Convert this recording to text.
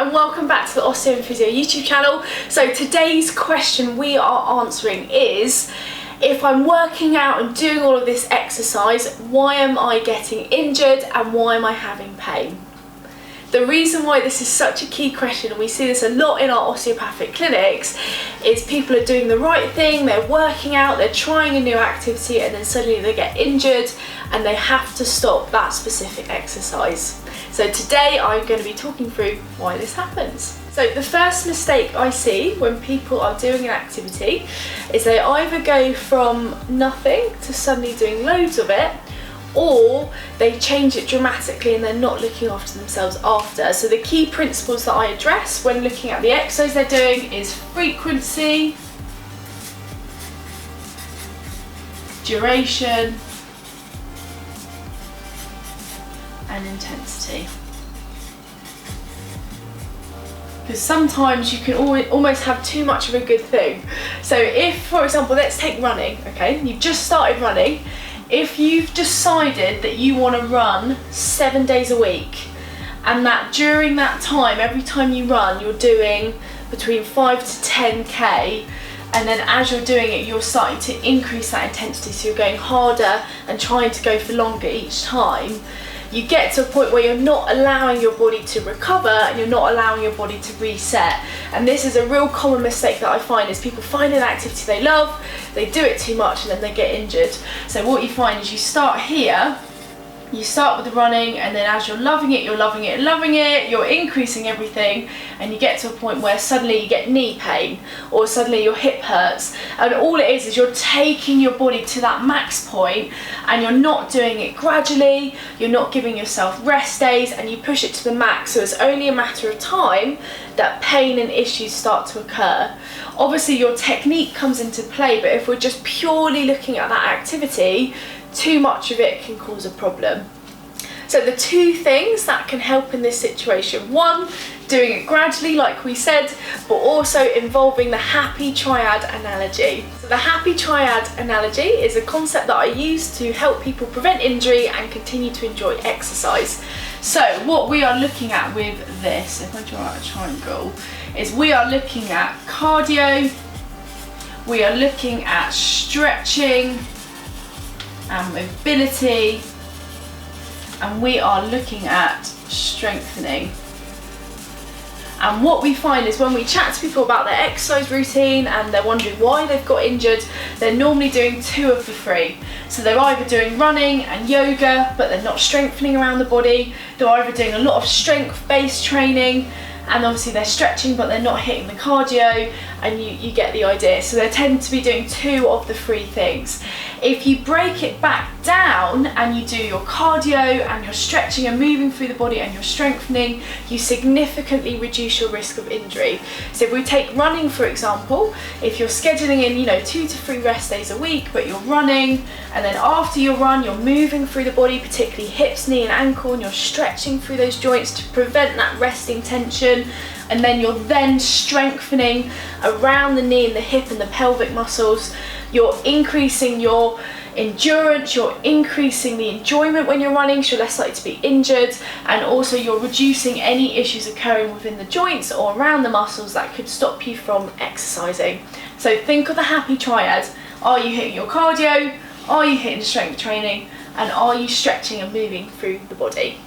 and welcome back to the Osteo and Physio YouTube channel. So today's question we are answering is, if I'm working out and doing all of this exercise, why am I getting injured and why am I having pain? The reason why this is such a key question, and we see this a lot in our osteopathic clinics, is people are doing the right thing, they're working out, they're trying a new activity, and then suddenly they get injured and they have to stop that specific exercise. So today I'm going to be talking through why this happens. So the first mistake I see when people are doing an activity is they either go from nothing to suddenly doing loads of it, or they change it dramatically and they're not looking after themselves after. So the key principles that I address when looking at the exercise they're doing is frequency, duration, and intensity. Because sometimes you can almost have too much of a good thing. So if, for example, let's take running, okay? You've just started running. If you've decided that you want to run 7 days a week, and that during that time, every time you run, you're doing between 5 to 10k, and then as you're doing it, you're starting to increase that intensity, so you're going harder and trying to go for longer each time, you get to a point where you're not allowing your body to recover and you're not allowing your body to reset. And this is a real common mistake that I find, is people find an activity they love, they do it too much and then they get injured. So what you find is you start here, you start with the running, and then as you're loving it, you're increasing everything, and you get to a point where suddenly you get knee pain or suddenly your hip hurts, and all it is you're taking your body to that max point and you're not doing it gradually, you're not giving yourself rest days, and you push it to the max. So it's only a matter of time that pain and issues start to occur. Obviously your technique comes into play, but if we're just purely looking at that activity, too much of it can cause a problem. So the two things that can help in this situation: one, doing it gradually like we said, but also involving the happy triad analogy. So the happy triad analogy is a concept that I use to help people prevent injury and continue to enjoy exercise. So what we are looking at with this, if I draw out a triangle, is we are looking at cardio, we are looking at stretching and mobility, and we are looking at strengthening. And what we find is when we chat to people about their exercise routine and they're wondering why they've got injured, they're normally doing two of the three. So they're either doing running and yoga, but they're not strengthening around the body. They're either doing a lot of strength-based training, and obviously they're stretching but they're not hitting the cardio, and you get the idea. So they tend to be doing two of the three things. If you break it back down and you do your cardio and your stretching and moving through the body and your strengthening, you significantly reduce your risk of injury. So if we take running for example, if you're scheduling in 2 to 3 rest days a week, but you're running, and then after your run you're moving through the body, particularly hips, knee and ankle, and you're stretching through those joints to prevent that resting tension, and then you're then strengthening around the knee and the hip and the pelvic muscles, you're increasing your endurance, you're increasing the enjoyment when you're running, so you're less likely to be injured, and also you're reducing any issues occurring within the joints or around the muscles that could stop you from exercising. So think of the happy triad. Are you hitting your cardio? Are you hitting strength training? And are you stretching and moving through the body?